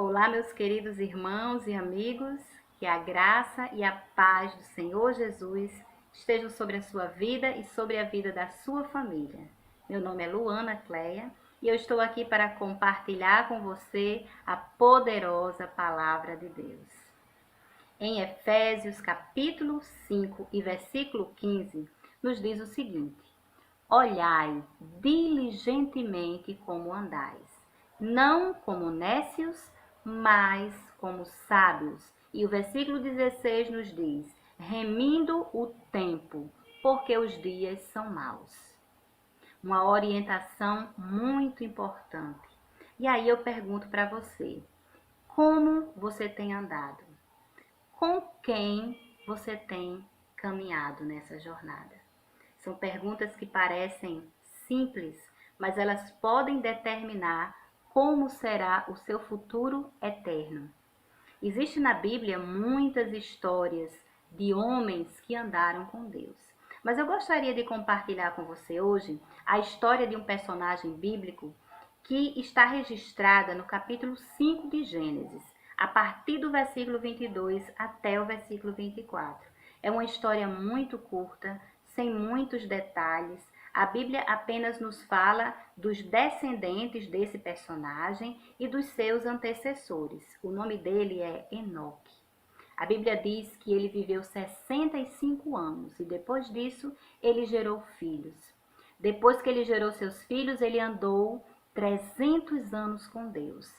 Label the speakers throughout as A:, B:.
A: Olá, meus queridos irmãos e amigos, que a graça e a paz do Senhor Jesus estejam sobre a sua vida e sobre a vida da sua família. Meu nome é Luana Cleia e eu estou aqui para compartilhar com você a poderosa palavra de Deus. Em Efésios capítulo 5 e versículo 15, nos diz o seguinte: Olhai diligentemente como andais, não como nécios, mas como sábios. E o versículo 16 nos diz: remindo o tempo, porque os dias são maus. Uma orientação muito importante. E aí eu pergunto para você: como você tem andado? Com quem você tem caminhado nessa jornada? São perguntas que parecem simples, mas elas podem determinar como será o seu futuro eterno. Existem na Bíblia muitas histórias de homens que andaram com Deus. Mas eu gostaria de compartilhar com você hoje a história de um personagem bíblico que está registrada no capítulo 5 de Gênesis, a partir do versículo 22 até o versículo 24. É uma história muito curta, sem muitos detalhes. A Bíblia apenas nos fala dos descendentes desse personagem e dos seus antecessores. O nome dele é Enoque. A Bíblia diz que ele viveu 65 anos e depois disso ele gerou filhos. Depois que ele gerou seus filhos, ele andou 300 anos com Deus.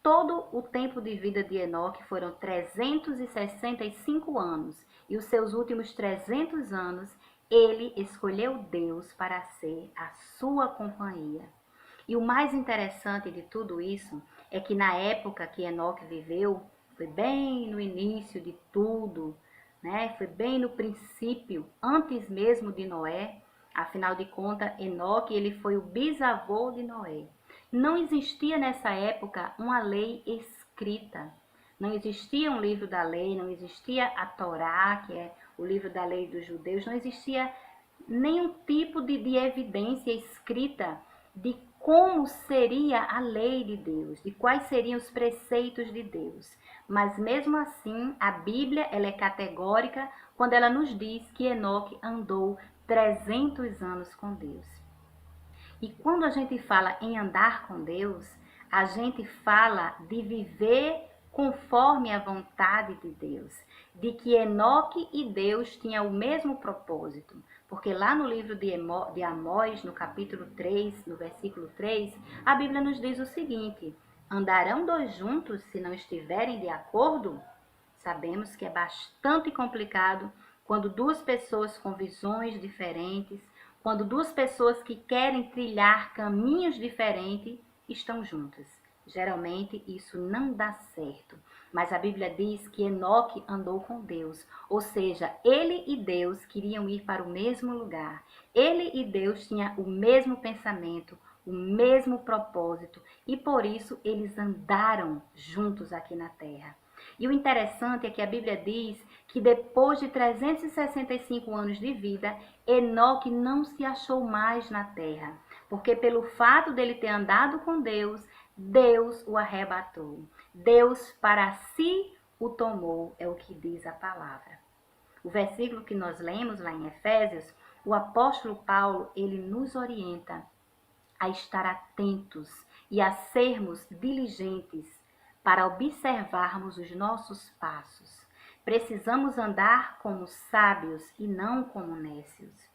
A: Todo o tempo de vida de Enoque foram 365 anos e os seus últimos 300 anos ele escolheu Deus para ser a sua companhia. E o mais interessante de tudo isso é que na época que Enoque viveu, foi bem no início de tudo, né? Foi bem no princípio, antes mesmo de Noé. Afinal de contas, Enoque ele foi o bisavô de Noé. Não existia nessa época uma lei escrita. Não existia um livro da lei, não existia a Torá, que é o livro da lei dos judeus, não existia nenhum tipo de evidência escrita de como seria a lei de Deus, de quais seriam os preceitos de Deus. Mas mesmo assim, a Bíblia ela é categórica quando ela nos diz que Enoque andou 300 anos com Deus. E quando a gente fala em andar com Deus, a gente fala de viver conforme a vontade de Deus, de que Enoque e Deus tinham o mesmo propósito. Porque lá no livro de Amós, no capítulo 3, no versículo 3, a Bíblia nos diz o seguinte: andarão dois juntos se não estiverem de acordo? Sabemos que é bastante complicado quando duas pessoas com visões diferentes, quando duas pessoas que querem trilhar caminhos diferentes estão juntas. Geralmente isso não dá certo. Mas a Bíblia diz que Enoque andou com Deus, ou seja, ele e Deus queriam ir para o mesmo lugar. Ele e Deus tinham o mesmo pensamento, o mesmo propósito, e por isso eles andaram juntos aqui na terra. E o interessante é que a Bíblia diz que depois de 365 anos de vida, Enoque não se achou mais na terra, porque pelo fato dele ter andado com Deus, Deus o arrebatou. Deus para si o tomou, é o que diz a palavra. O versículo que nós lemos lá em Efésios, o apóstolo Paulo, ele nos orienta a estar atentos e a sermos diligentes para observarmos os nossos passos. Precisamos andar como sábios e não como nécios.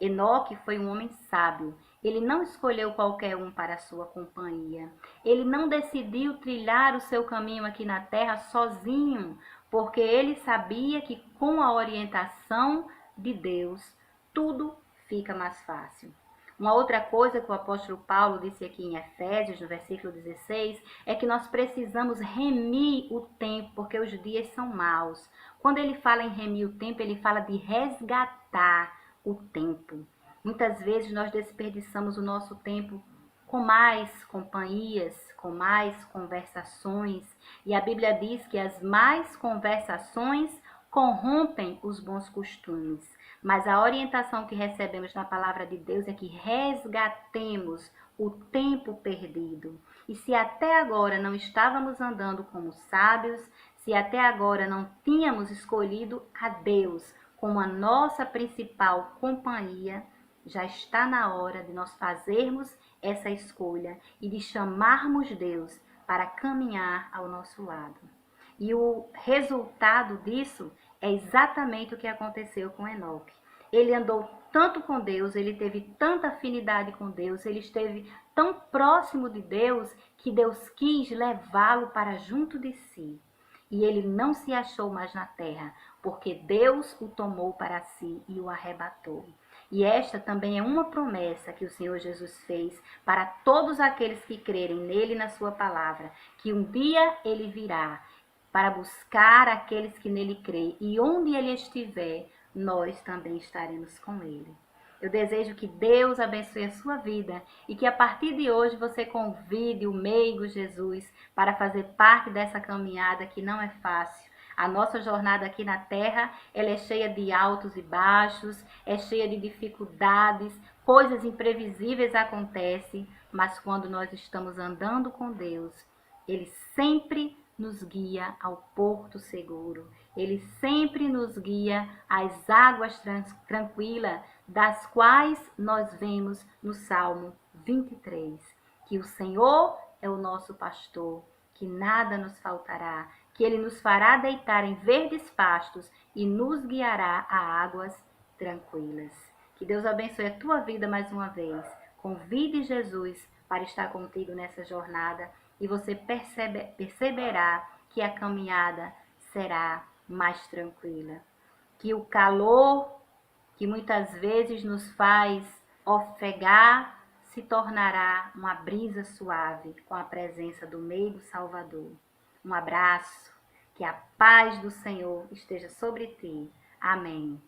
A: Enoque foi um homem sábio. Ele não escolheu qualquer um para a sua companhia. Ele não decidiu trilhar o seu caminho aqui na terra sozinho, porque ele sabia que com a orientação de Deus, tudo fica mais fácil. Uma outra coisa que o apóstolo Paulo disse aqui em Efésios, no versículo 16, é que nós precisamos remir o tempo, porque os dias são maus. Quando ele fala em remir o tempo, ele fala de resgatar o tempo. Muitas vezes nós desperdiçamos o nosso tempo com mais companhias, com mais conversações. E a Bíblia diz que as mais conversações corrompem os bons costumes. Mas a orientação que recebemos na palavra de Deus é que resgatemos o tempo perdido. E se até agora não estávamos andando como sábios, se até agora não tínhamos escolhido a Deus como a nossa principal companhia, já está na hora de nós fazermos essa escolha e de chamarmos Deus para caminhar ao nosso lado. E o resultado disso é exatamente o que aconteceu com Enoque. Ele andou tanto com Deus, ele teve tanta afinidade com Deus, ele esteve tão próximo de Deus que Deus quis levá-lo para junto de si. E ele não se achou mais na terra, porque Deus o tomou para si e o arrebatou. E esta também é uma promessa que o Senhor Jesus fez para todos aqueles que crerem nele e na sua palavra, que um dia ele virá para buscar aqueles que nele creem, e onde ele estiver, nós também estaremos com ele. Eu desejo que Deus abençoe a sua vida e que a partir de hoje você convide o meigo Jesus para fazer parte dessa caminhada que não é fácil. A nossa jornada aqui na Terra, ela é cheia de altos e baixos, é cheia de dificuldades, coisas imprevisíveis acontecem, mas quando nós estamos andando com Deus, Ele sempre nos guia ao porto seguro. Ele sempre nos guia às águas tranquilas, das quais nós vemos no Salmo 23, que o Senhor é o nosso pastor, que nada nos faltará, que ele nos fará deitar em verdes pastos e nos guiará a águas tranquilas. Que Deus abençoe a tua vida mais uma vez. Convide Jesus para estar contigo nessa jornada e você perceberá que a caminhada será mais tranquila. Que o calor que muitas vezes nos faz ofegar se tornará uma brisa suave com a presença do meigo Salvador. Um abraço, que a paz do Senhor esteja sobre ti. Amém.